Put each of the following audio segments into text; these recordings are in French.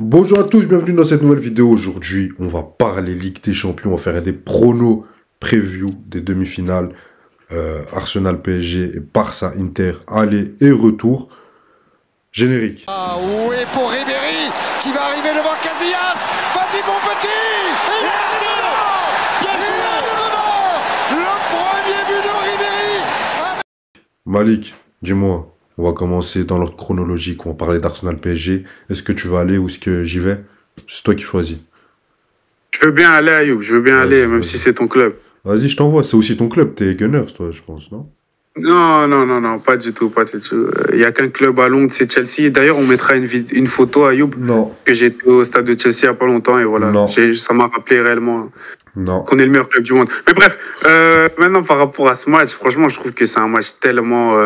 Bonjour à tous, bienvenue dans cette nouvelle vidéo. Aujourd'hui, on va parler Ligue des Champions, on va faire des pronos preview des demi-finales Arsenal PSG et Barça Inter, aller et retour. Générique. Ah oui, pour Ribéry qui va arriver devant Casillas. Vas-y mon petit. Il est dedans. Le premier but de Ribéry. Malik, dis-moi, on va commencer dans l'ordre chronologique, on va parler d'Arsenal PSG. Est-ce que tu vas aller ou est-ce que j'y vais? C'est toi qui choisis. Je veux bien aller, Ayoub, je veux bien aller, même si c'est ton club. Vas-y, je t'envoie, c'est aussi ton club, t'es Gunners, toi, je pense, non? Non, pas du tout, pas du tout. Il n'y a qu'un club à Londres, c'est Chelsea. D'ailleurs, on mettra une photo, Ayoub, Non. que j'étais au stade de Chelsea il n'y a pas longtemps, et voilà, Non. ça m'a rappelé réellement Non. qu'on est le meilleur club du monde. Mais bref, maintenant, par rapport à ce match, franchement, je trouve que c'est un match tellement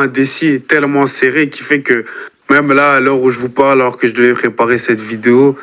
indécis, tellement serré, qui fait que même là, à l'heure où je vous parle, alors que je devais préparer cette vidéo,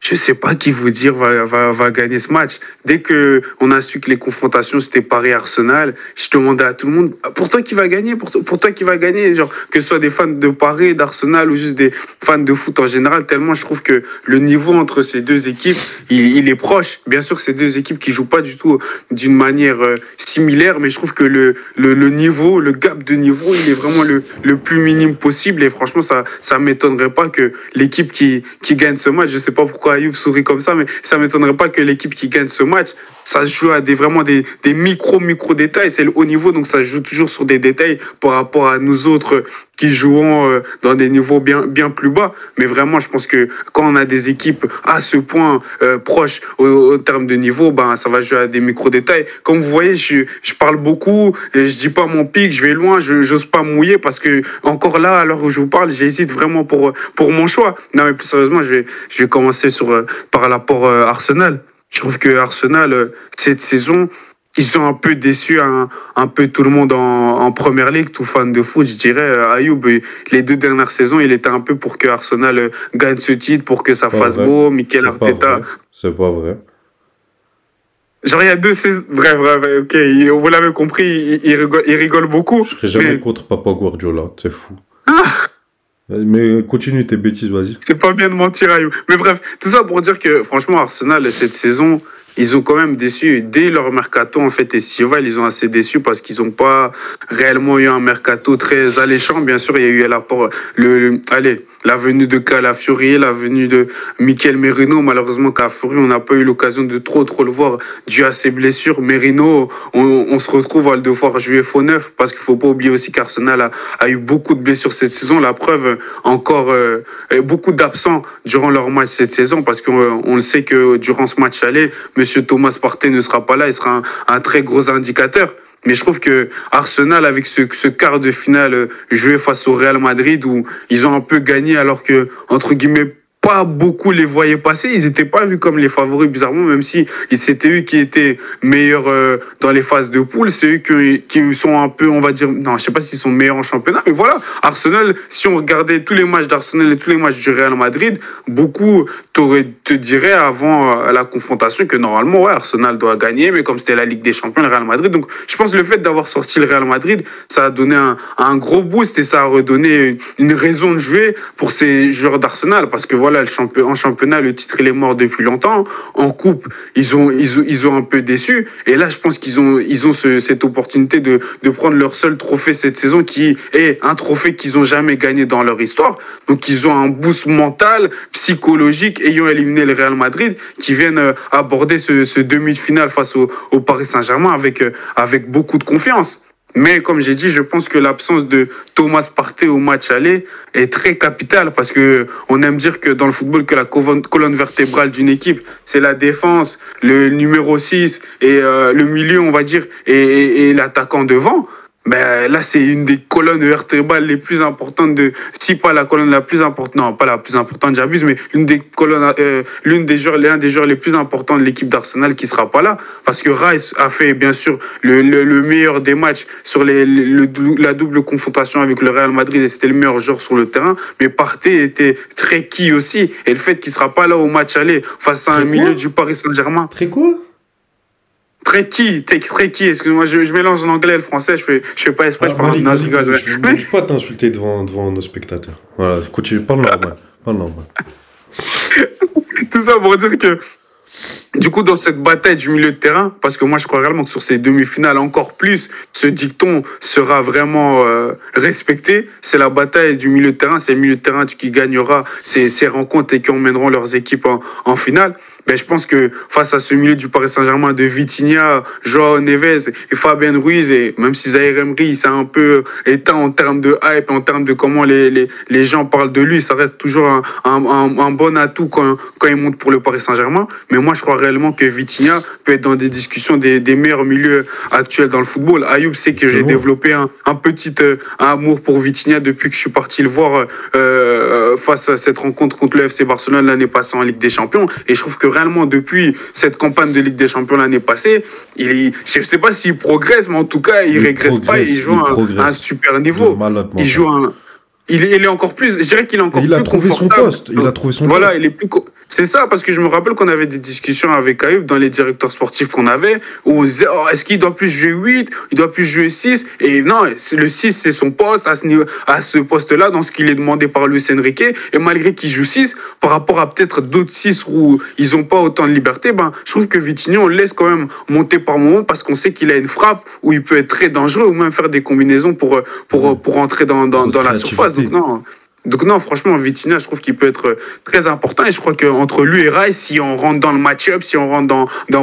je sais pas qui vous dire va gagner ce match. Dès que on a su que les confrontations c'était Paris-Arsenal, je demandais à tout le monde, pour toi qui va gagner, pour toi qui va gagner, genre que ce soit des fans de Paris, d'Arsenal ou juste des fans de foot en général, tellement je trouve que le niveau entre ces deux équipes, il est proche. Bien sûr, c'est deux équipes qui jouent pas du tout d'une manière similaire, mais je trouve que le niveau, le gap de niveau, il est vraiment le plus minime possible et franchement ça m'étonnerait pas que l'équipe qui gagne ce match, je sais pas pourquoi Ayoub sourit comme ça, mais ça m'étonnerait pas que l'équipe qui gagne ce match, ça se joue à vraiment des micro détails. C'est le haut niveau, donc ça se joue toujours sur des détails par rapport à nous autres qui jouons dans des niveaux bien plus bas. Mais vraiment, je pense que quand on a des équipes à ce point proches au terme de niveau, ben ça va jouer à des micro détails. Comme vous voyez, je parle beaucoup, et je dis pas mon pic, je vais loin, je n'ose pas mouiller parce que encore là, à l'heure où je vous parle, j'hésite vraiment pour mon choix. Non, mais plus sérieusement, je vais commencer par rapport Arsenal. Je trouve que Arsenal, cette saison, ils ont un peu déçu un peu tout le monde en Première Ligue, tout fan de foot, je dirais. Ayoub, les 2 dernières saisons, il était un peu pour que Arsenal gagne ce titre, pour que ça fasse beau. Mikel Arteta. C'est pas vrai. Genre, il y a 2 saisons. Bref, ok, vous l'avez compris, il rigole beaucoup. Je serai jamais contre Papa Guardiola, c'est fou. Mais continue tes bêtises, vas-y. C'est pas bien de mentir, Ayoub. Mais bref, tout ça pour dire que, franchement, Arsenal, cette saison, ils ont quand même déçu. Dès leur mercato, en fait, estival, ils ont assez déçu parce qu'ils n'ont pas réellement eu un mercato très alléchant. Bien sûr, il y a eu l'apport, la venue de Calafiori, la venue de Mikel Merino. Malheureusement, Calafiori, on n'a pas eu l'occasion de trop le voir dû à ses blessures. Merino, on se retrouve à le devoir jouer faux neuf parce qu'il faut pas oublier aussi qu'Arsenal a eu beaucoup de blessures cette saison. La preuve, encore beaucoup d'absents durant leur match cette saison parce qu'on le sait que durant ce match aller, Monsieur Thomas Partey ne sera pas là, il sera un très gros indicateur. Mais je trouve que Arsenal, avec ce quart de finale joué face au Real Madrid, où ils ont un peu gagné alors que, entre guillemets, pas beaucoup les voyaient passer. Ils n'étaient pas vus comme les favoris, bizarrement, même si c'était eux qui étaient meilleurs dans les phases de poule. C'est eux qui sont un peu, on va dire, non, je sais pas s'ils sont meilleurs en championnat, mais voilà. Arsenal, si on regardait tous les matchs d'Arsenal et tous les matchs du Real Madrid, beaucoup te diraient avant la confrontation que normalement, ouais, Arsenal doit gagner, mais comme c'était la Ligue des Champions, le Real Madrid. Donc, je pense que le fait d'avoir sorti le Real Madrid, ça a donné un gros boost et ça a redonné une raison de jouer pour ces joueurs d'Arsenal parce que voilà, en championnat, le titre il est mort depuis longtemps. En coupe, ils ont un peu déçu. Et là, je pense qu'ils ont cette opportunité de prendre leur seul trophée cette saison, qui est un trophée qu'ils ont jamais gagné dans leur histoire. Donc, ils ont un boost mental, psychologique, ayant éliminé le Real Madrid, qui viennent aborder ce demi-finale face au Paris Saint-Germain avec beaucoup de confiance. Mais comme j'ai dit, je pense que l'absence de Thomas Partey au match aller est très capitale parce que on aime dire que dans le football que la colonne vertébrale d'une équipe, c'est la défense, le numéro 6 et le milieu, on va dire, et l'attaquant devant. Ben là, c'est une des colonnes vertébrales les plus importantes si pas la colonne la plus importante, non, pas la plus importante, j'abuse, mais l'un des joueurs les plus importants de l'équipe d'Arsenal qui sera pas là, parce que Rice a fait, bien sûr, le meilleur des matchs sur la double confrontation avec le Real Madrid et c'était le meilleur joueur sur le terrain, mais Partey était très qui aussi, et le fait qu'il sera pas là au match aller face à un milieu du Paris Saint-Germain. Très quoi? Très qui, excuse-moi, je mélange l'anglais et le français, je fais pas exprès, je parle. Non, je rigole. Je ne pas t'insulter devant nos spectateurs. Voilà, continue, parle normal. Pas normal. Tout ça pour dire que, du coup, dans cette bataille du milieu de terrain, parce que moi, je crois réellement que sur ces demi-finales, encore plus, ce dicton sera vraiment respecté. C'est la bataille du milieu de terrain. C'est le milieu de terrain qui gagnera ces rencontres et qui emmèneront leurs équipes en finale. Mais je pense que face à ce milieu du Paris Saint-Germain de Vitinha, Joao Neves et Fabien Ruiz, et même si Zaïre Emery s'est un peu éteint en termes de hype, en termes de comment les gens parlent de lui, ça reste toujours un bon atout quand il monte pour le Paris Saint-Germain. Mais moi, je crois réellement que Vitinha peut être dans des discussions des meilleurs milieux actuels dans le football. Ayoub sait que j'ai développé un petit amour pour Vitinha depuis que je suis parti le voir face à cette rencontre contre le FC Barcelone l'année passée en Ligue des Champions. Et je trouve que réellement, depuis cette campagne de Ligue des Champions l'année passée, je ne sais pas s'il progresse, mais en tout cas, il ne régresse pas et il joue à un super niveau. Il joue il est encore plus, je dirais qu'il est encore plus confortable. Il a trouvé son poste. Voilà, il est plus c'est ça, parce que je me rappelle qu'on avait des discussions avec Ayoub dans les directeurs sportifs qu'on avait, où on disait, oh, est-ce qu'il doit plus jouer 8, il doit plus jouer 6, et non, le 6, c'est son poste, à ce poste-là, dans ce qu'il est demandé par Luis Enrique, et malgré qu'il joue 6, par rapport à peut-être d'autres 6 où ils n'ont pas autant de liberté, je trouve que Vitinha, on le laisse quand même monter par moment, parce qu'on sait qu'il a une frappe où il peut être très dangereux, ou même faire des combinaisons pour entrer dans la surface. Donc non, franchement, Vitinha, je trouve qu'il peut être très important. Et je crois qu'entre lui et Rice, si on rentre dans le match-up, si on rentre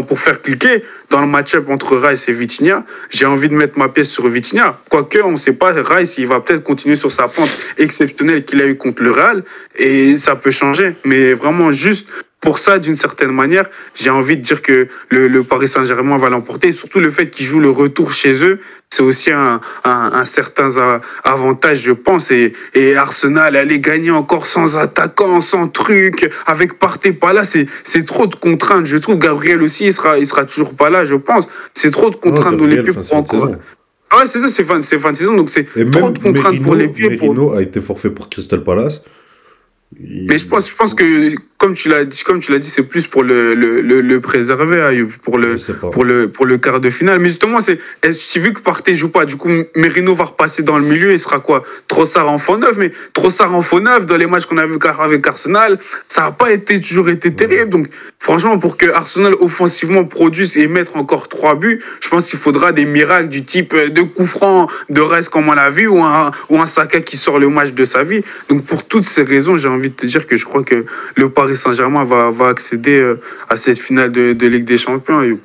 pour faire cliquer, dans le match-up entre Rice et Vitinha, j'ai envie de mettre ma pièce sur Vitinha. Quoique, on ne sait pas, Rice, il va peut-être continuer sur sa pente exceptionnelle qu'il a eue contre le Real. Et ça peut changer. Mais vraiment, juste pour ça, d'une certaine manière, j'ai envie de dire que le Paris Saint-Germain va l'emporter. Et surtout, le fait qu'ils jouent le retour chez eux, c'est aussi un certain avantage, je pense. Et Arsenal, aller gagner encore sans attaquant, sans truc, avec Partey pas là, c'est trop de contraintes. Je trouve Gabriel aussi, il sera toujours pas là, je pense. C'est trop de contraintes dans les pieds pour encore. Ah ouais, c'est ça, c'est fin de saison, donc c'est trop de contraintes pour les pieds. Merino a été forfait pour Crystal Palace. Mais je pense que comme tu l'as dit, c'est plus pour le préserver, Ayoub, pour le quart de finale. Mais justement, j'ai vu que Partey joue pas. Du coup, Merino va repasser dans le milieu. Il sera quoi? Trossard en faux neuf. Mais Trossard en faux neuf, dans les matchs qu'on a vu avec Arsenal, ça n'a pas toujours été terrible. Donc, franchement, pour que Arsenal offensivement produise et mette encore 3 buts, je pense qu'il faudra des miracles du type de coup franc de Rice comme on l'a vu, ou un Saka qui sort le match de sa vie. Donc, pour toutes ces raisons, j'ai envie de te dire que je crois que le Paris Saint-Germain va accéder à cette finale de Ligue des Champions.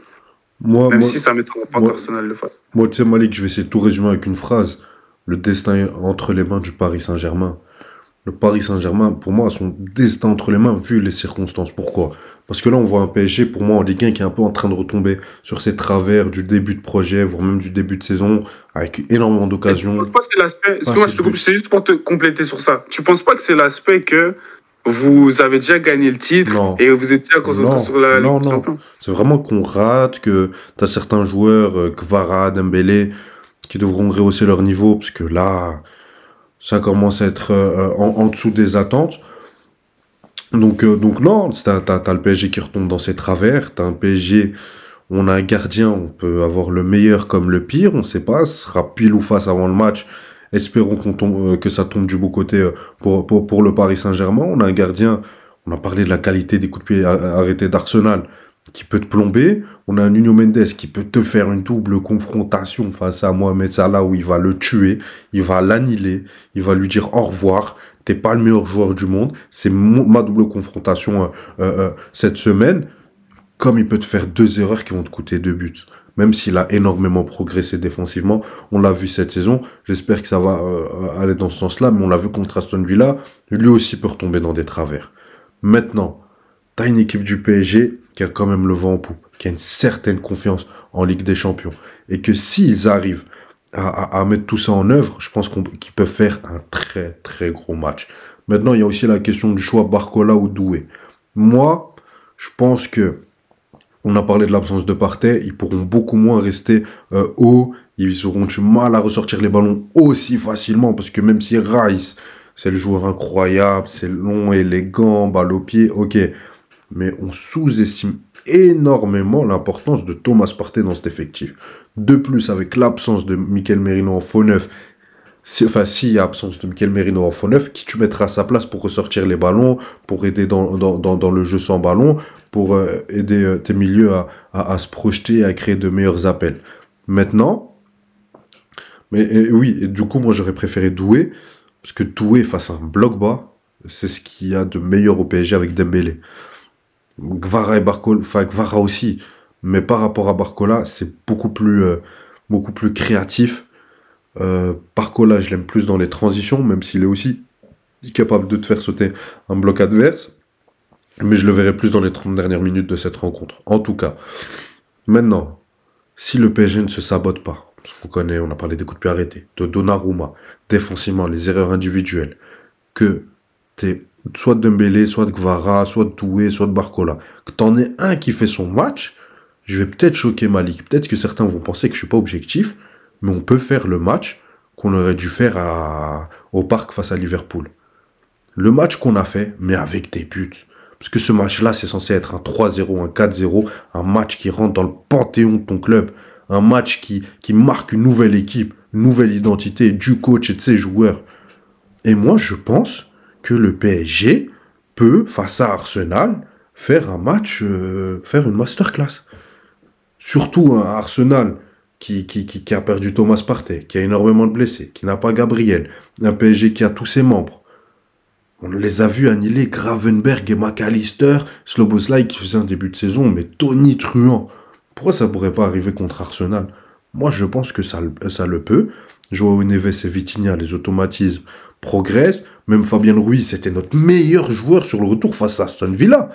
Même si ça ne mettra pas qu'Arsenal le fasse. Moi, tu sais, Malik, je vais essayer de tout résumer avec une phrase. Le destin est entre les mains du Paris Saint-Germain. Le Paris Saint-Germain, pour moi, a son destin entre les mains, vu les circonstances. Pourquoi? Parce que là, on voit un PSG, pour moi, en Ligue 1, qui est un peu en train de retomber sur ses travers du début de projet, voire même du début de saison, avec énormément d'occasions. Tu penses pas que c'est l'aspect... Excuse-moi, je te coupe, c'est juste pour te compléter sur ça. Tu penses pas que c'est l'aspect que vous avez déjà gagné le titre et vous êtes déjà concentré sur la Ligue des Champions? C'est vraiment qu'on rate, que t'as certains joueurs, Kvara, Dembélé, qui devront rehausser leur niveau, parce que là, ça commence à être en dessous des attentes. Donc non, t'as le PSG qui retombe dans ses travers, t'as un PSG, on a un gardien, on peut avoir le meilleur comme le pire, on sait pas, ce sera pile ou face avant le match. Espérons que ça tombe du beau côté pour le Paris Saint-Germain. On a un gardien, on a parlé de la qualité des coups de pied arrêtés d'Arsenal, qui peut te plomber. On a un Nuno Mendes qui peut te faire une double confrontation face à Mohamed Salah, où il va le tuer, il va l'annihiler, il va lui dire au revoir, t'es pas le meilleur joueur du monde. C'est ma double confrontation cette semaine. Comme il peut te faire 2 erreurs qui vont te coûter 2 buts. Même s'il a énormément progressé défensivement, on l'a vu cette saison, j'espère que ça va aller dans ce sens-là, mais on l'a vu contre Aston Villa, lui aussi peut retomber dans des travers. Maintenant, t'as une équipe du PSG qui a quand même le vent en poupe, qui a une certaine confiance en Ligue des Champions, et que s'ils arrivent à mettre tout ça en œuvre, je pense qu'ils peuvent faire un très très gros match. Maintenant, il y a aussi la question du choix Barcola ou Doué. Moi, je pense que on a parlé de l'absence de Partey, ils pourront beaucoup moins rester haut, ils auront du mal à ressortir les ballons aussi facilement, parce que même si Rice, c'est le joueur incroyable, c'est long, élégant, balle au pied, ok, mais on sous-estime énormément l'importance de Thomas Partey dans cet effectif. De plus, avec l'absence de Mikel Merino en faux neuf, s'il y a absence de Mikel Merino en faux neuf, qui tu mettras à sa place pour ressortir les ballons, pour aider dans le jeu sans ballon, pour aider tes milieux à se projeter, à créer de meilleurs appels. Maintenant, oui, et du coup, moi, j'aurais préféré Doué, parce que Doué face à un bloc bas, c'est ce qu'il y a de meilleur au PSG avec Dembélé. Gvara et Barcola, enfin Gvara aussi, mais par rapport à Barcola, c'est beaucoup plus créatif. Barcola, je l'aime plus dans les transitions, même s'il est aussi capable de te faire sauter un bloc adverse, mais je le verrai plus dans les 30 dernières minutes de cette rencontre. En tout cas, maintenant, si le PSG ne se sabote pas, parce qu'on connaît, on a parlé des coups de pied arrêtés, de Donnarumma, défensivement, les erreurs individuelles, que t'es soit de Dembélé, soit de Gvara, soit de Doué, soit de Barcola, que t'en aies un qui fait son match, je vais peut-être choquer Malik. Peut-être que certains vont penser que je suis pas objectif, mais on peut faire le match qu'on aurait dû faire au Parc face à Liverpool. Le match qu'on a fait, mais avec des buts. Parce que ce match-là, c'est censé être un 3-0, un 4-0, un match qui rentre dans le panthéon de ton club, un match qui marque une nouvelle équipe, une nouvelle identité du coach et de ses joueurs. Et moi, je pense que le PSG peut, face à Arsenal, faire un match, faire une masterclass. Surtout un Arsenal qui a perdu Thomas Partey, qui a énormément de blessés, qui n'a pas Gabriel, un PSG qui a tous ses membres. On les a vus annihiler Gravenberg et McAllister, Szoboszlai qui faisait un début de saison, mais tonitruant. Pourquoi ça pourrait pas arriver contre Arsenal? Moi, je pense que ça le peut. Joao Neves et Vitinha, les automatismes progressent. Même Fabien Ruiz, c'était notre meilleur joueur sur le retour face à Aston Villa.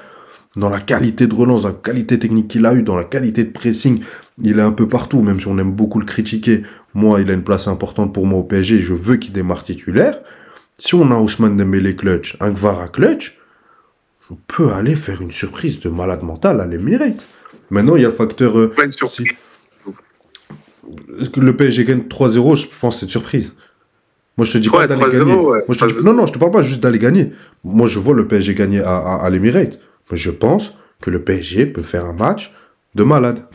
Dans la qualité de relance, dans la qualité technique qu'il a eu, dans la qualité de pressing, il est un peu partout, même si on aime beaucoup le critiquer. Moi, il a une place importante pour moi au PSG, je veux qu'il démarre titulaire. Si on a Ousmane Dembélé clutch, un Gvara clutch, on peut aller faire une surprise de malade mental à l'Emirates. Maintenant, il y a le facteur... Est-ce que le PSG gagne 3-0, je pense que c'est une surprise. Moi, je te dis pas d'aller gagner. Ouais, Moi, non, je te parle pas juste d'aller gagner. Moi, je vois le PSG gagner à l'Emirates. Mais je pense que le PSG peut faire un match de malade.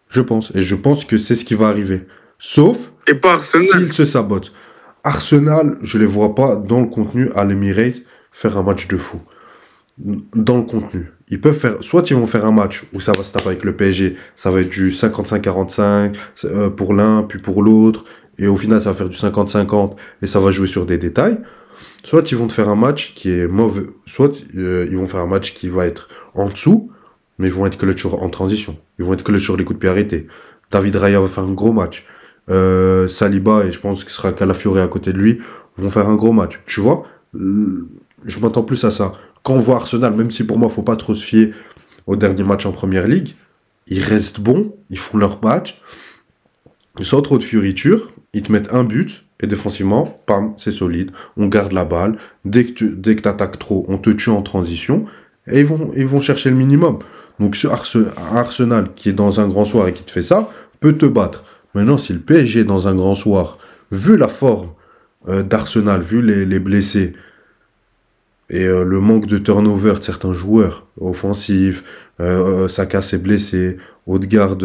Je pense. Et je pense que c'est ce qui va arriver. Sauf s'il se sabote. Arsenal, je les vois pas dans le contenu à l'Emirates faire un match de fou. Dans le contenu. Ils peuvent faire, soit ils vont faire un match où ça va se taper avec le PSG, ça va être du 55-45 pour l'un, puis pour l'autre, et au final ça va faire du 50-50, et ça va jouer sur des détails. Soit ils vont te faire un match qui est mauvais, soit ils vont faire un match qui va être en dessous, mais ils vont être clutch en transition. Ils vont être clutch sur les coups de pied arrêtés. David Raya va faire un gros match. Saliba, et je pense qu'il sera Calafiore à côté de lui, vont faire un gros match. Tu vois, je m'attends plus à ça. Quand on voit Arsenal, même si pour moi, faut pas trop se fier au dernier match en Première Ligue, ils restent bons, ils font leur match, sans trop de fioritures, ils te mettent un but, et défensivement, pam, c'est solide, on garde la balle, dès que t'attaques trop, on te tue en transition, et ils vont chercher le minimum. Donc Arsenal, qui est dans un grand soir et qui te fait ça, peut te battre. Maintenant, si le PSG est dans un grand soir, vu la forme d'Arsenal, vu les blessés, et le manque de turnover de certains joueurs offensifs, Saka s'est blessé, Odegaard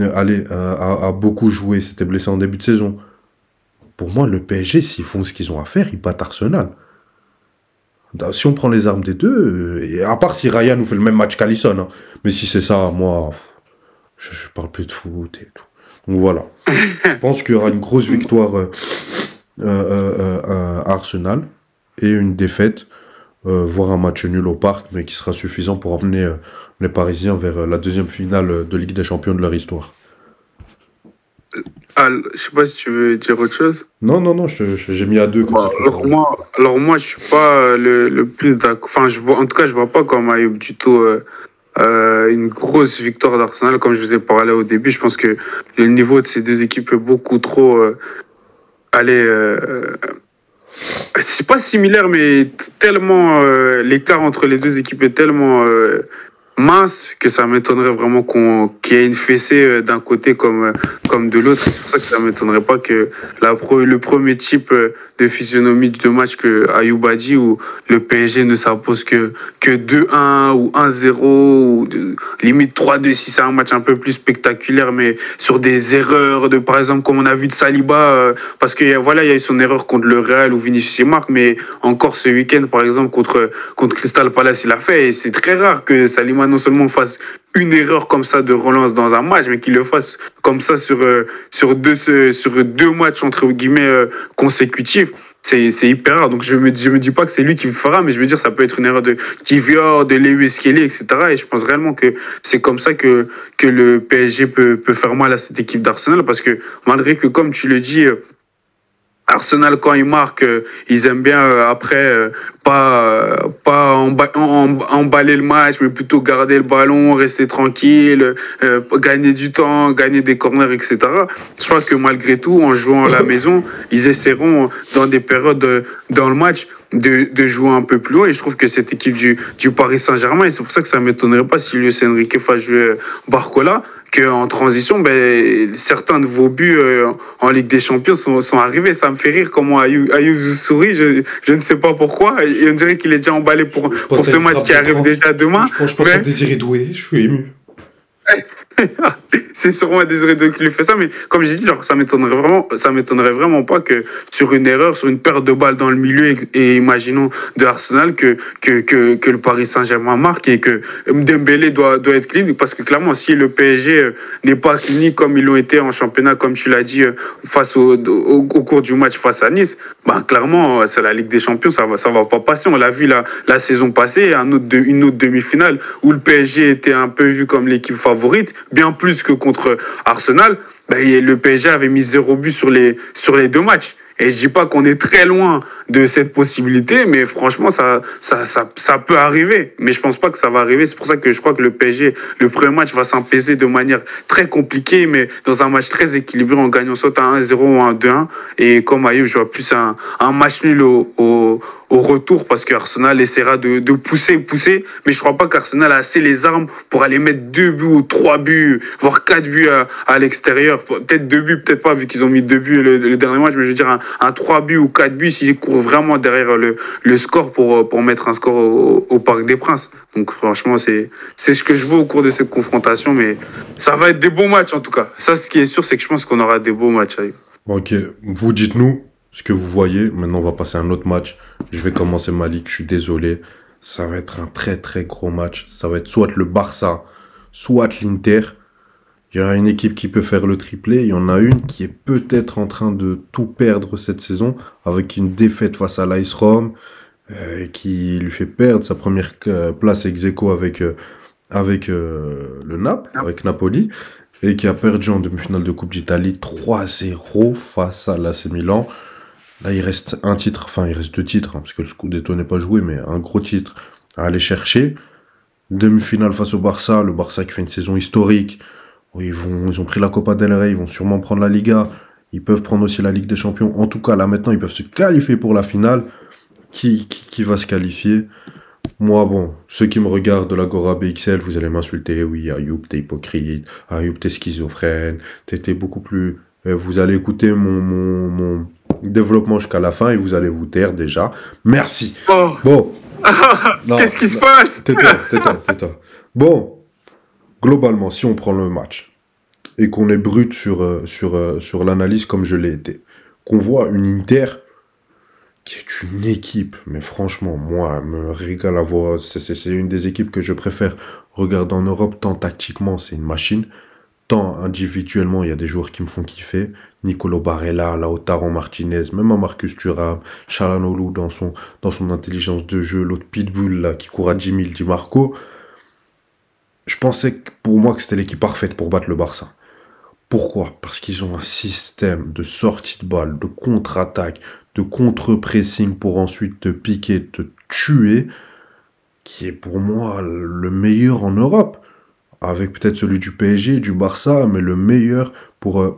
a beaucoup joué, s'était blessé en début de saison. Pour moi, le PSG, s'ils font ce qu'ils ont à faire, ils battent Arsenal. Si on prend les armes des deux, et à part si Raya nous fait le même match qu'Alisson, hein, mais si c'est ça, moi, je parle plus de foot et tout. Donc voilà. Je pense qu'il y aura une grosse victoire à Arsenal et une défaite, voire un match nul au Parc, mais qui sera suffisant pour emmener les Parisiens vers la deuxième finale de Ligue des Champions de leur histoire. Je sais pas si tu veux dire autre chose. Non, j'ai mis à deux. Comme ça, alors moi, je suis pas le plus d'accord. Enfin, en tout cas, je vois pas comme Ayoub du tout une grosse victoire d'Arsenal. Comme je vous ai parlé au début, je pense que le niveau de ces deux équipes est beaucoup trop... c'est pas similaire, mais tellement l'écart entre les deux équipes est tellement mince que ça m'étonnerait vraiment qu'il y ait une fessée d'un côté comme de l'autre. Et c'est pour ça que ça m'étonnerait pas que le premier type physionomie de match que Ayoub a dit, où le PSG ne s'impose que 2-1 ou 1-0, ou limite 3-2 si c'est un match un peu plus spectaculaire, mais sur des erreurs, par exemple, comme on a vu de Saliba, parce que voilà, il y a eu son erreur contre le Real où Vinicius marque, mais encore ce week-end, par exemple, contre Crystal Palace, il a fait, et c'est très rare que Saliba non seulement fasse une erreur comme ça de relance dans un match, mais qu'il le fasse comme ça sur deux matchs entre guillemets consécutifs. C'est hyper rare. Donc je me dis pas que c'est lui qui le fera, mais je veux dire ça peut être une erreur de Kivior, de Lewis Kelly, etc. Et je pense réellement que c'est comme ça que le PSG peut faire mal à cette équipe d'Arsenal, parce que malgré que, comme tu le dis, Arsenal, quand ils marquent, ils aiment bien après pas emballer le match, mais plutôt garder le ballon, rester tranquille, gagner du temps, gagner des corners, etc. Je crois que malgré tout, en jouant à la maison, ils essaieront dans des périodes dans le match de jouer un peu plus haut. Et je trouve que cette équipe du Paris Saint-Germain, et c'est pour ça que ça ne m'étonnerait pas si Luis Enrique fasse jouer Barcola, qu'en transition, certains de vos buts en Ligue des Champions sont arrivés. Ça me fait rire comment Ayoub sourit. Je ne sais pas pourquoi. Et on dirait qu'il est déjà emballé pour ce match qui arrive déjà demain. Je pense à Désiré Doué. Je suis ému. C'est sûrement Désiré Doué qui lui fait ça, mais comme j'ai dit, ça m'étonnerait vraiment pas que sur une erreur, sur une perte de balle dans le milieu, et imaginons de Arsenal, que le Paris Saint-Germain marque, et que Dembélé doit être clinique, parce que clairement, si le PSG n'est pas clinique comme ils l'ont été en championnat, comme tu l'as dit, face au cours du match face à Nice, clairement, c'est la Ligue des Champions, ça va pas passer. On l'a vu la saison passée, une autre demi-finale où le PSG était un peu vu comme l'équipe favorite, bien plus que contre Arsenal. Le PSG avait mis 0 but sur les 2 matchs. Et je dis pas qu'on est très loin de cette possibilité, mais franchement, ça peut arriver. Mais je pense pas que ça va arriver. C'est pour ça que je crois que le PSG, le premier match, va s'imposer de manière très compliquée, mais dans un match très équilibré, en gagnant soit un 1-0 ou un 2-1. Et comme Ayoub, je vois plus un match nul au retour, parce qu'Arsenal essaiera de pousser, mais je crois pas qu'Arsenal a assez les armes pour aller mettre 2 buts ou 3 buts, voire 4 buts à l'extérieur. Peut-être 2 buts, peut-être pas, vu qu'ils ont mis 2 buts le dernier match, mais je veux dire un 3 buts ou 4 buts s'ils courent vraiment derrière le score pour mettre un score au Parc des Princes. Donc franchement, c'est ce que je vois au cours de cette confrontation, mais ça va être des bons matchs en tout cas. Ça, ce qui est sûr, c'est que je pense qu'on aura des beaux matchs. Ok, vous dites-nous ce que vous voyez. Maintenant, on va passer à un autre match. Je vais commencer ma ligue, je suis désolé. Ça va être un très très gros match. Ça va être soit le Barça, soit l'Inter. Il y a une équipe qui peut faire le triplé. Il y en a une qui est peut-être en train de tout perdre cette saison, avec une défaite face à l'AS Rome, qui lui fait perdre sa première place ex-aequo avec le Naples, avec Napoli, et qui a perdu en demi-finale de Coupe d'Italie 3-0 face à l'AC Milan. Là, il reste un titre, enfin, il reste 2 titres, parce que le Scudetto n'est pas joué, mais un gros titre à aller chercher. Demi-finale face au Barça, le Barça qui fait une saison historique, où ils ont pris la Copa del Rey, ils vont sûrement prendre la Liga, ils peuvent prendre aussi la Ligue des Champions. En tout cas, là, maintenant, ils peuvent se qualifier pour la finale. Qui va se qualifier? Moi, ceux qui me regardent de l'Agora BXL, vous allez m'insulter. Oui, Ayoub, t'es hypocrite. Ayoub, t'es schizophrène. T'es beaucoup plus... Vous allez écouter mon développement jusqu'à la fin et vous allez vous taire déjà. Merci. Oh. Bon. Qu'est-ce qui se passe? Tais-toi. Bon. Globalement, si on prend le match et qu'on est brut sur l'analyse comme je l'ai été, qu'on voit une Inter qui est une équipe, mais franchement, moi, elle me régale à voir. C'est une des équipes que je préfère regarder en Europe, tant tactiquement, c'est une machine, tant individuellement, il y a des joueurs qui me font kiffer. Nicolo Barella, Lautaro Martinez, même un Marcus Thuram, Çalhanoğlu dans son intelligence de jeu, l'autre Pitbull là, qui court à 10 000, Di Marco. Je pensais pour moi que c'était l'équipe parfaite pour battre le Barça. Pourquoi? Parce qu'ils ont un système de sortie de balle, de contre-attaque, de contre-pressing pour ensuite te piquer, te tuer, qui est pour moi le meilleur en Europe. Avec peut-être celui du PSG, du Barça, mais le meilleur pour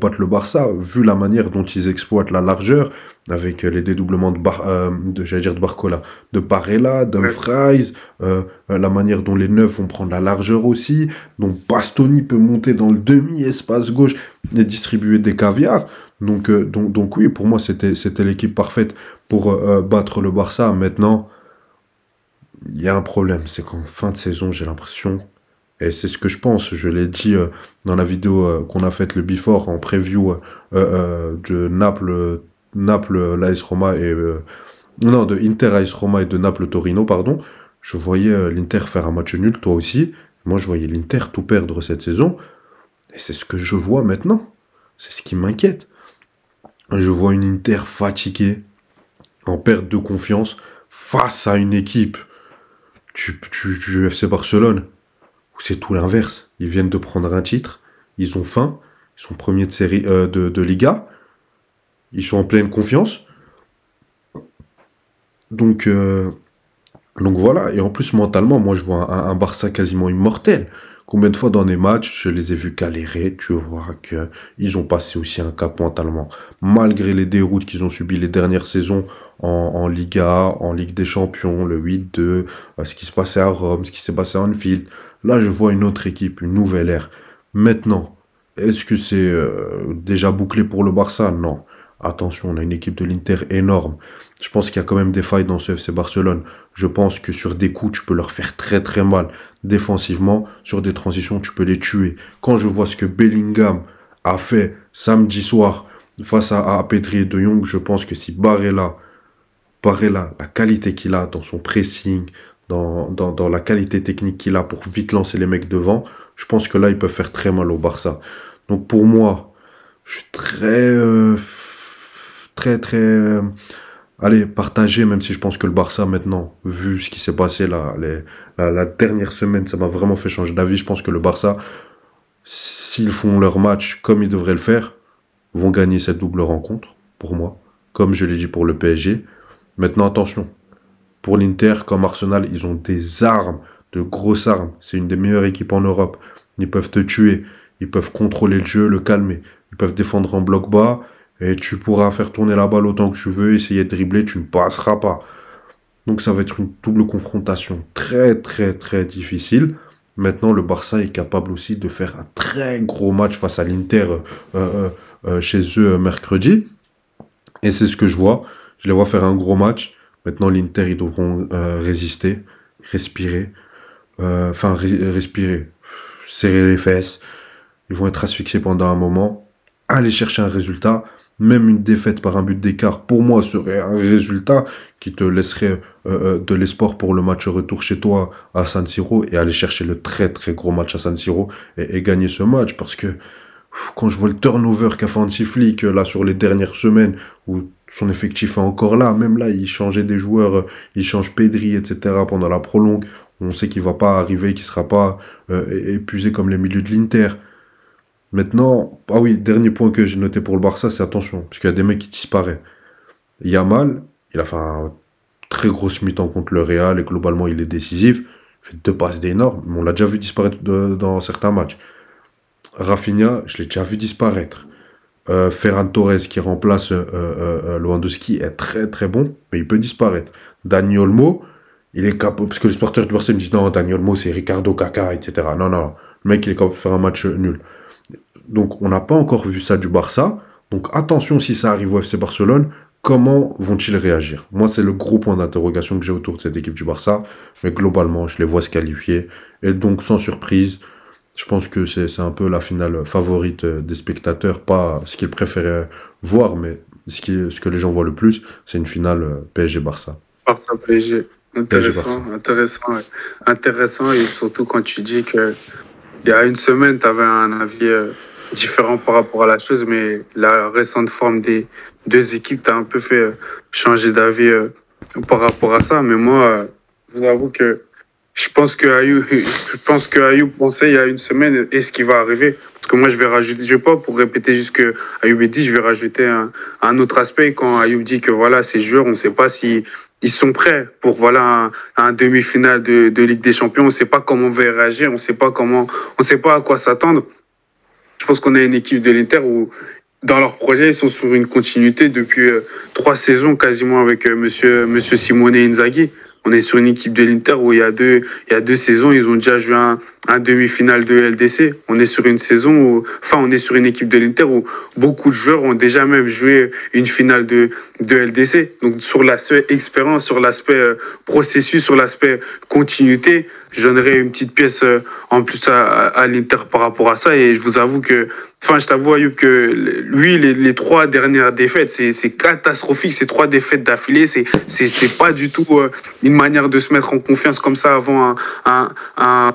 battre le Barça, vu la manière dont ils exploitent la largeur, avec les dédoublements de Barcola, de Barella, Dumfries, la manière dont les neufs vont prendre la largeur aussi, dont Bastoni peut monter dans le demi-espace gauche et distribuer des caviars. Donc oui, pour moi, c'était l'équipe parfaite pour battre le Barça. Maintenant, il y a un problème, c'est qu'en fin de saison, j'ai l'impression, et c'est ce que je pense, je l'ai dit dans la vidéo qu'on a faite le before en preview de Naples, l'AS Roma et non, de Inter AS Roma et de Naples Torino, pardon. Je voyais l'Inter faire un match nul, toi aussi. Moi, je voyais l'Inter tout perdre cette saison, et c'est ce que je vois maintenant. C'est ce qui m'inquiète. Je vois une Inter fatiguée, en perte de confiance, face à une équipe du FC Barcelone, où c'est tout l'inverse. Ils viennent de prendre un titre, ils ont faim, ils sont premiers de série de Liga, ils sont en pleine confiance. Donc voilà, et en plus mentalement, moi je vois un Barça quasiment immortel. Combien de fois dans les matchs, je les ai vus galérer, tu vois que ils ont passé aussi un cap mentalement. Malgré les déroutes qu'ils ont subies les dernières saisons en Liga, en Ligue des Champions, le 8-2, ce qui se passait à Rome, ce qui s'est passé à Anfield. Là, je vois une autre équipe, une nouvelle ère. Maintenant, est-ce que c'est déjà bouclé pour le Barça? Non. Attention, on a une équipe de l'Inter énorme. Je pense qu'il y a quand même des failles dans ce FC Barcelone. Je pense que sur des coups, tu peux leur faire très très mal. Défensivement, sur des transitions, tu peux les tuer. Quand je vois ce que Bellingham a fait samedi soir face à Pedri et De Jong, je pense que si Barella, la qualité qu'il a dans son pressing, dans la qualité technique qu'il a pour vite lancer les mecs devant, je pense que là, il peut faire très mal au Barça. Donc pour moi, je suis très allez, partagé, même si je pense que le Barça maintenant, vu ce qui s'est passé la dernière semaine, ça m'a vraiment fait changer d'avis. Je pense que le Barça, s'ils font leur match comme ils devraient le faire, vont gagner cette double rencontre, pour moi, comme je l'ai dit pour le PSG. Maintenant, attention, pour l'Inter, comme Arsenal, ils ont des armes, de grosses armes. C'est une des meilleures équipes en Europe. Ils peuvent te tuer, ils peuvent contrôler le jeu, le calmer. Ils peuvent défendre en bloc bas, et tu pourras faire tourner la balle autant que tu veux, essayer de dribbler, tu ne passeras pas. Donc ça va être une double confrontation très difficile. Maintenant, le Barça est capable aussi de faire un très gros match face à l'Inter chez eux mercredi. Et c'est ce que je vois. Je les vois faire un gros match. Maintenant, l'Inter, ils devront résister, respirer. Respirer, serrer les fesses. Ils vont être asphyxiés pendant un moment. Aller chercher un résultat. Même une défaite par un but d'écart, pour moi, serait un résultat qui te laisserait de l'espoir pour le match retour chez toi à San Siro et aller chercher le très gros match à San Siro et gagner ce match. Parce que quand je vois le turnover qu'a fait Hansi Flick là sur les dernières semaines, où son effectif est encore là, même là, il changeait des joueurs, il change Pedri, etc. pendant la prolongue. On sait qu'il va pas arriver, qu'il sera pas épuisé comme les milieux de l'Inter. Maintenant, ah oui, dernier point que j'ai noté pour le Barça, c'est attention, parce qu'il y a des mecs qui disparaissent. Yamal, il a fait un très grosse mi-temps contre le Real et globalement il est décisif. Il fait 2 passes d'énormes, mais on l'a déjà vu disparaître dans certains matchs. Rafinha, je l'ai déjà vu disparaître. Ferran Torres qui remplace Lewandowski est très bon, mais il peut disparaître. Dani Olmo, il est capable, parce que les supporters du Barça me disent non, Dani Olmo c'est Ricardo Caca, etc. Non, le mec il est capable de faire un match nul. Donc, on n'a pas encore vu ça du Barça. Donc, attention si ça arrive au FC Barcelone, comment vont-ils réagir? Moi, c'est le gros point d'interrogation que j'ai autour de cette équipe du Barça. Mais globalement, je les vois se qualifier. Et donc, sans surprise, je pense que c'est un peu la finale favorite des spectateurs. Pas ce qu'ils préféraient voir, mais ce que les gens voient le plus, c'est une finale PSG-Barça. Barça PSG. PSG-Barça. Intéressant. Et surtout quand tu dis que il y a une semaine, tu avais un avis différent par rapport à la chose, mais la récente forme des deux équipes t'a un peu fait changer d'avis par rapport à ça. Mais moi, je vous avoue que je pense que Ayoub pensait il y a une semaine et ce qui va arriver. Parce que moi, je vais rajouter, je vais pas pour répéter juste que Ayoub a dit, je vais rajouter un autre aspect. Quand Ayoub dit que voilà, ces joueurs, on ne sait pas si ils sont prêts pour voilà un demi-finale de Ligue des Champions. On ne sait pas comment on va réagir, on sait pas à quoi s'attendre. Je pense qu'on a une équipe de l'Inter où, dans leur projet, ils sont sur une continuité depuis 3 saisons quasiment avec monsieur Simone Inzaghi. On est sur une équipe de l'Inter où il y a deux saisons, ils ont déjà joué un demi-finale de LDC. On est sur une saison où, on est sur une équipe de l'Inter où beaucoup de joueurs ont déjà même joué une finale de LDC. Donc, sur l'aspect expérience, sur l'aspect processus, sur l'aspect continuité, je donnerais une petite pièce en plus à l'Inter par rapport à ça. Et je vous avoue que, je t'avoue, Ayoub, que lui, les 3 dernières défaites, c'est catastrophique. Ces 3 défaites d'affilée, c'est pas du tout une manière de se mettre en confiance comme ça avant un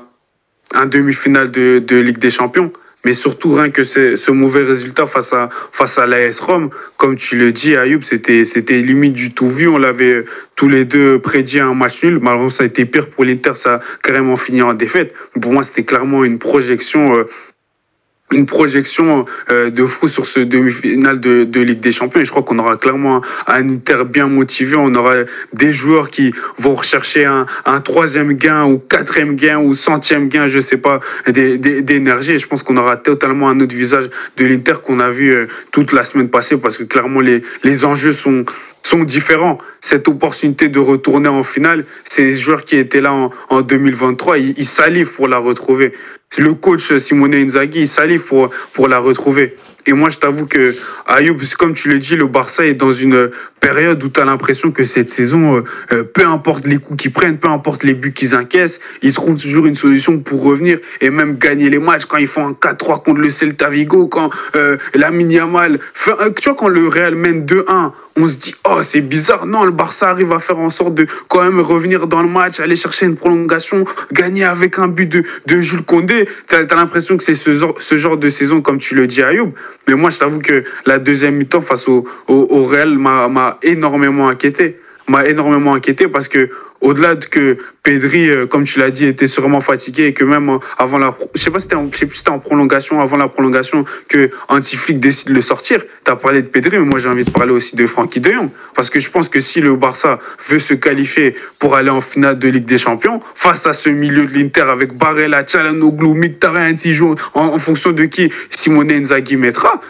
demi-finale de Ligue des Champions. Mais surtout, rien que ce mauvais résultat face à l'AS Rome, comme tu le dis, Ayoub, c'était limite du tout vu. On l'avait tous les deux prédit un match nul. Malheureusement, ça a été pire pour l'Inter. Ça a carrément fini en défaite. Pour moi, c'était clairement une projection de fou sur ce demi-finale de Ligue des Champions. Et je crois qu'on aura clairement un Inter bien motivé. On aura des joueurs qui vont rechercher un 3e gain ou 4e gain ou 100e gain, je sais pas, d'énergie. Et je pense qu'on aura totalement un autre visage de l'Inter qu'on a vu toute la semaine passée, parce que clairement les enjeux sont différents. Cette opportunité de retourner en finale, ces joueurs qui étaient là en 2023, ils salivent pour la retrouver. Le coach Simone Inzaghi, il salive pour la retrouver. Et moi, je t'avoue que, Ayoub, comme tu le dis, le Barça est dans une période où tu as l'impression que cette saison, peu importe les coups qu'ils prennent, peu importe les buts qu'ils encaissent, ils trouvent toujours une solution pour revenir et même gagner les matchs. Quand ils font un 4-3 contre le Celta Vigo, quand Lamine Yamal, tu vois, quand le Real mène 2-1, on se dit, oh, c'est bizarre. Non, le Barça arrive à faire en sorte de quand même revenir dans le match, aller chercher une prolongation, gagner avec un but de Jules Koundé. T'as l'impression que c'est ce genre de saison, comme tu le dis, Ayoub. Mais moi, je t'avoue que la deuxième mi-temps face au Real m'a énormément inquiété. Parce que, au-delà de que Pedri, comme tu l'as dit, était sûrement fatigué et que même avant je sais plus si c'était en prolongation, avant la prolongation, que Anti-Flick décide de le sortir. T'as parlé de Pedri, mais moi j'ai envie de parler aussi de Frenkie de Jong. Parce que je pense que si le Barça veut se qualifier pour aller en finale de Ligue des Champions, face à ce milieu de l'Inter avec Barella, Çalhanoğlu, Mkhitaryan, Tijon, en fonction de qui Simone Inzaghi mettra,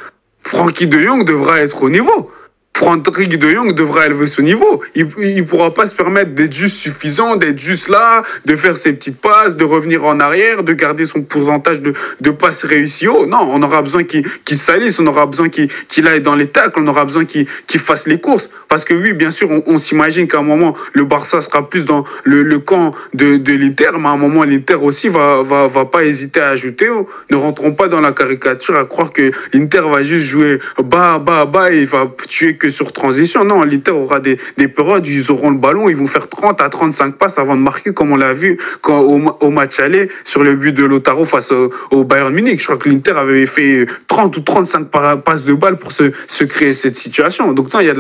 Frenkie de Jong devra être au niveau. Frenkie de Jong devra élever ce niveau. Il pourra pas se permettre d'être juste suffisant, d'être juste là, de faire ses petites passes, de revenir en arrière, de garder son pourcentage de passes réussies. Oh, non, on aura besoin qu'il salisse, on aura besoin qu'il aille dans les tacles, on aura besoin qu'il fasse les courses. Parce que oui, bien sûr, on s'imagine qu'à un moment, le Barça sera plus dans le camp de l'Inter, mais à un moment, l'Inter aussi va pas hésiter à ajouter. Oh, ne rentrons pas dans la caricature à croire que l'Inter va juste jouer bas et il va tuer que sur transition. Non, l'Inter aura des périodes où ils auront le ballon, ils vont faire 30 à 35 passes avant de marquer, comme on l'a vu au match aller sur le but de Lautaro face au Bayern Munich. Je crois que l'Inter avait fait 30 ou 35 passes de balles pour se créer cette situation. Donc non, il y a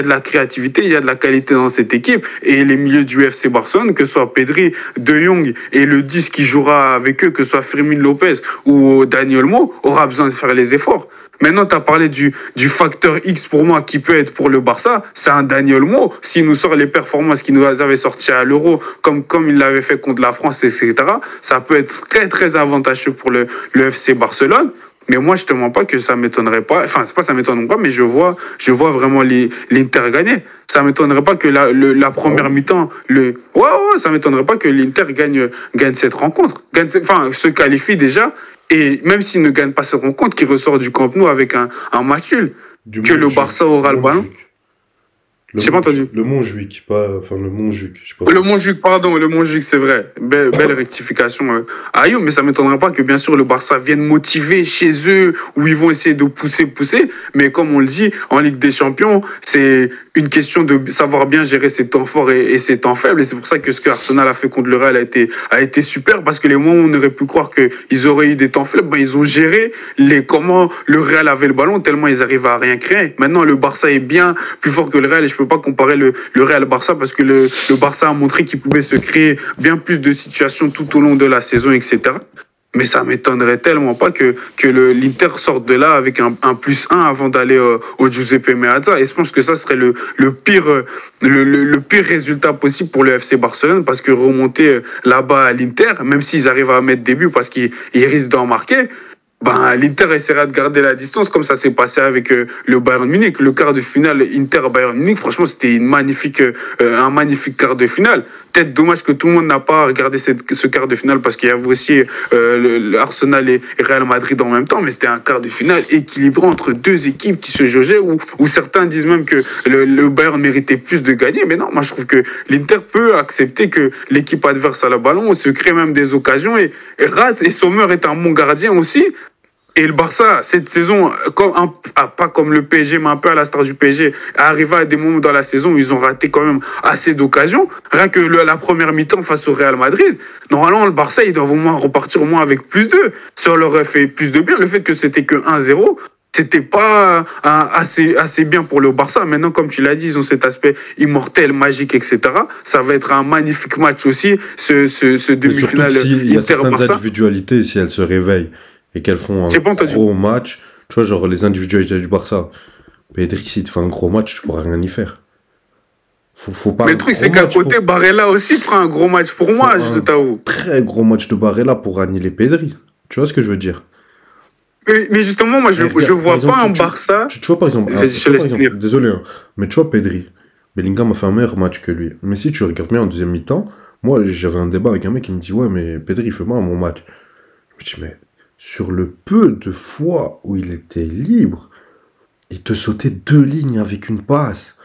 de la créativité, il y a de la qualité dans cette équipe, et les milieux du FC Barcelone, que ce soit Pedri, De Jong et le 10 qui jouera avec eux, que ce soit Fermín López ou Dani Olmo, aura besoin de faire les efforts. Maintenant, tu as parlé du facteur X pour moi qui peut être pour le Barça. C'est un Dani Olmo. S'il nous sort les performances qu'il nous avait sorties à l'Euro, comme il l'avait fait contre la France, etc., ça peut être très, très avantageux pour le FC Barcelone. Mais moi, je te mens pas que ça m'étonnerait pas. Enfin, c'est pas ça m'étonne pas, mais je vois vraiment l'Inter gagner. Ça m'étonnerait pas que la première mi-temps, ça m'étonnerait pas que l'Inter gagne cette rencontre. Se qualifie déjà. Et même s'il ne gagne pas cette rencontre, qu'il ressort du Camp Nou avec un match nul, que le Barça aura le ballon. J'ai pas entendu. Le Montjuic, le Montjuic. Le Montjuic, pardon, le Montjuic, c'est vrai. Belle rectification. Ayoub, mais ça m'étonnerait pas que bien sûr le Barça vienne motiver chez eux, où ils vont essayer de pousser. Mais comme on le dit, en Ligue des Champions, c'est une question de savoir bien gérer ses temps forts et ses temps faibles. Et c'est pour ça que ce que Arsenal a fait contre le Real a été super, parce que les moments où on aurait pu croire qu'ils auraient eu des temps faibles, ils ont géré comment le Real avait le ballon, tellement ils arrivent à rien créer. Maintenant, le Barça est bien plus fort que le Real, et je peux pas comparer le Real Barça, parce que le Barça a montré qu'il pouvait se créer bien plus de situations tout au long de la saison, etc. Mais ça m'étonnerait tellement pas que l'Inter sorte de là avec un +1 avant d'aller au Giuseppe Meazza. Et je pense que ça serait le pire résultat possible pour le FC Barcelone, parce que remonter là-bas à l'Inter, même s'ils arrivent à mettre des buts parce qu'ils risquent d'en marquer, ben, l'Inter essaiera de garder la distance comme ça s'est passé avec le Bayern Munich. Le quart de finale Inter-Bayern Munich, franchement, c'était un magnifique quart de finale. Peut-être dommage que tout le monde n'a pas regardé ce quart de finale parce qu'il y avait aussi Arsenal et Real Madrid en même temps, mais c'était un quart de finale équilibré entre deux équipes qui se jaugeaient où certains disent même que le Bayern méritait plus de gagner. Mais non, moi je trouve que l'Inter peut accepter que l'équipe adverse a le ballon, se crée même des occasions et rate. Et Sommer est un bon gardien aussi. Et le Barça, cette saison, pas comme le PSG, mais un peu à la star du PSG, est arrivé à des moments dans la saison où ils ont raté quand même assez d'occasions. Rien que la première mi-temps face au Real Madrid. Normalement, le Barça, ils doivent au moins repartir au moins avec plus 2. Ça leur aurait fait plus de bien. Le fait que c'était que 1-0, c'était pas assez bien pour le Barça. Maintenant, comme tu l'as dit, ils ont cet aspect immortel, magique, etc. Ça va être un magnifique match aussi, ce demi-finale Inter-Barça. Il y a certaines Barça. individualités, si elles se réveillent et qu'elles font un gros match, tu vois, genre les individualités du Barça. Pedri, s'il te fait un gros match, tu pourras rien y faire. Faut pas. Mais le truc, c'est qu'à côté, Barella aussi prend un gros match pour moi, je t'avoue. Très gros match de Barella pour annihiler Pedri. Tu vois ce que je veux dire? Mais justement, moi, je vois pas un Barça. Tu vois, par exemple, désolé, hein, mais tu vois, Pedri, Bellingham a fait un meilleur match que lui. Mais si tu regardes bien en deuxième mi-temps, moi, j'avais un débat avec un mec qui me dit, ouais, mais Pedri, il fait pas un bon match. Je me dis, mais sur le peu de fois où il était libre, il te sautait 2 lignes avec une passe.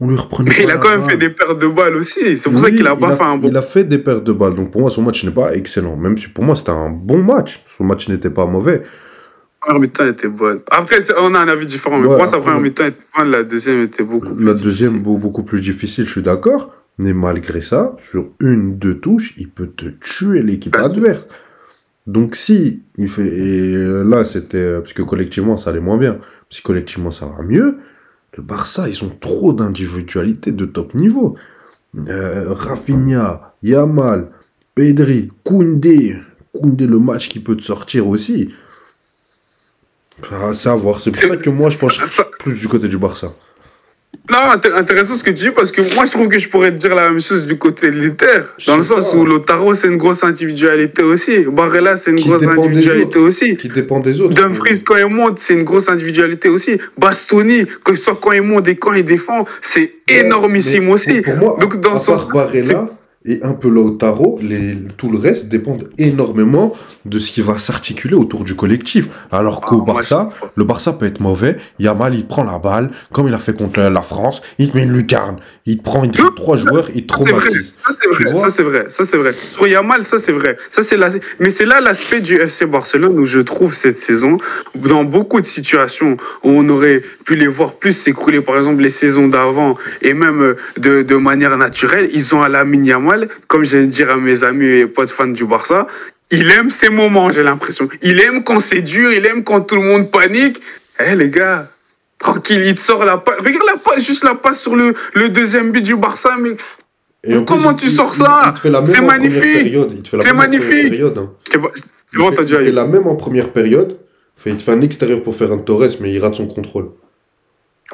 On lui reprenait. Mais il a quand même fait des pertes de balles aussi. C'est pour ça qu'il a pas fait un bon. Il a fait des pertes de balles. Donc pour moi, son match n'est pas excellent. Même si pour moi, c'était un bon match. Son match n'était pas mauvais. La première mi-temps était bonne. Après, on a un avis différent. Mais pour moi, sa première mi-temps était bonne. La deuxième était beaucoup plus difficile. Beaucoup plus difficile, je suis d'accord. Mais malgré ça, sur 1-2 touches, il peut te tuer l'équipe adverse. Donc si il fait, et là c'était parce que collectivement ça allait moins bien, si collectivement ça va mieux, le Barça ils ont trop d'individualités de top niveau. Rafinha, Yamal, Pedri, Koundé, le match qui peut te sortir aussi. C'est à voir. C'est pour ça que moi je pense plus du côté du Barça. Non, intéressant ce que tu dis, parce que moi je trouve que je pourrais te dire la même chose du côté de l'Inter. Dans le sens où Lautaro c'est une grosse individualité aussi. Barella c'est une grosse individualité aussi. Qui dépend des autres. Dumfries quand il monte, c'est une grosse individualité aussi. Bastoni, soit quand il monte et quand il défend, c'est énormissime aussi. Pour moi, donc, dans à part Barella et un peu Lautaro, tout le reste dépend énormément de ce qui va s'articuler autour du collectif. Alors qu'au Barça, le Barça peut être mauvais. Yamal, il prend la balle, comme il a fait contre la France, il te met une lucarne. Il te fait 3 joueurs, il te traumatise. Ça, c'est vrai. Sur Yamal, ça, c'est vrai. Mais c'est là l'aspect du FC Barcelone où je trouve cette saison, dans beaucoup de situations où on aurait pu les voir plus s'écrouler, par exemple, les saisons d'avant, et même de manière naturelle, ils ont à Lamine Yamal, comme je vais dire à mes amis et potes fans du Barça, il aime ces moments, j'ai l'impression. Il aime quand c'est dur, il aime quand tout le monde panique. Les gars, tranquille, il te sort la passe. Regarde la passe, juste la passe sur le deuxième but du Barça, mais comment tu sors ça? C'est magnifique. C'est magnifique. Il fait la même en première période. Il te fait un extérieur pour faire un Torres, mais il rate son contrôle.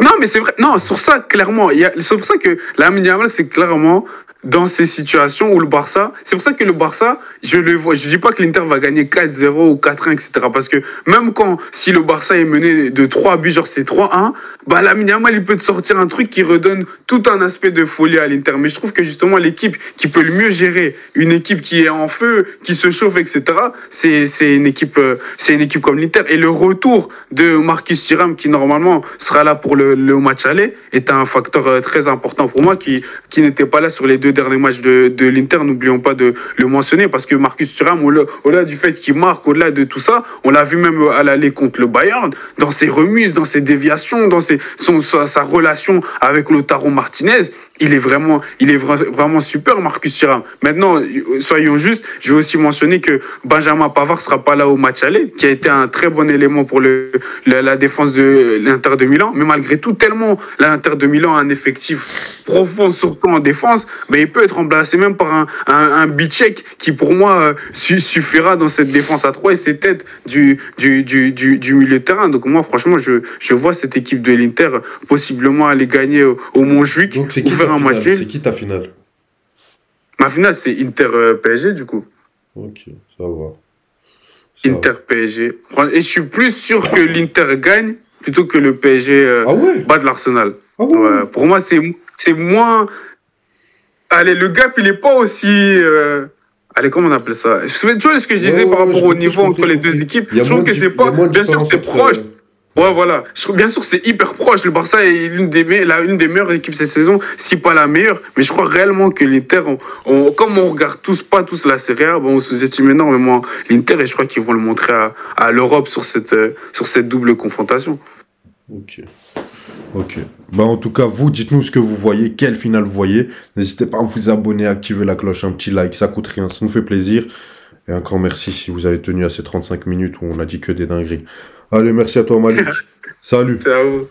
Non, mais c'est vrai. Non, sur ça, clairement. C'est pour ça que Lamine Yamal, c'est clairement dans ces situations où le Barça, c'est pour ça que le Barça, je le vois, je dis pas que l'Inter va gagner 4-0 ou 4-1, etc. Parce que même si le Barça est mené de 3 buts, genre c'est 3-1, bah Lamine Yamal, il peut te sortir un truc qui redonne tout un aspect de folie à l'Inter. Mais je trouve que justement, l'équipe qui peut le mieux gérer, une équipe qui est en feu, qui se chauffe, etc., c'est une équipe comme l'Inter. Et le retour de Marcus Thuram, qui normalement sera là pour le match aller, est un facteur très important pour moi, qui n'était pas là sur les 2 derniers matchs de l'Inter. N'oublions pas de le mentionner, parce que Marcus Thuram, au-delà du fait qu'il marque, au-delà de tout ça, on l'a vu même à l'aller contre le Bayern, dans ses remises, dans ses déviations, dans sa relation avec Lautaro Martinez. Il est vraiment super, Marcus Thuram. Maintenant, soyons justes, je vais aussi mentionner que Benjamin Pavard sera pas là au match aller, qui a été un très bon élément pour la défense de l'Inter de Milan. Mais malgré tout, tellement l'Inter de Milan a un effectif profond, surtout en défense, il peut être remplacé même par un Bicek qui, pour moi, suffira dans cette défense à 3 et c'est tête du milieu de terrain. Donc moi, franchement, je vois cette équipe de l'Inter possiblement aller gagner au Montjuic. C'est qui ta finale? Ma finale, c'est Inter-PSG, du coup. Ok, ça va. Inter-PSG. Et je suis plus sûr que l'Inter gagne plutôt que le PSG batte l'Arsenal. Ah ouais. Pour moi, c'est moins... Allez, le gap, il n'est pas aussi... Allez, comment on appelle ça? Tu vois ce que je disais par rapport au niveau entre les deux équipes? Je trouve que c'est pas... Bien sûr, c'est proche. Ouais, voilà. Bien sûr, c'est hyper proche. Le Barça est une des meilleures équipes cette saison, si pas la meilleure. Mais je crois réellement que l'Inter, comme on regarde pas tous la Serie A, on sous-estime énormément l'Inter et je crois qu'ils vont le montrer à l'Europe sur cette double confrontation. Ok. Bah, en tout cas, vous, dites-nous ce que vous voyez, quelle finale vous voyez. N'hésitez pas à vous abonner, à activer la cloche, un petit like, ça coûte rien, ça nous fait plaisir. Et un grand merci si vous avez tenu à ces 35 minutes où on a dit que des dingueries. Allez, merci à toi, Malik. Salut. Ciao.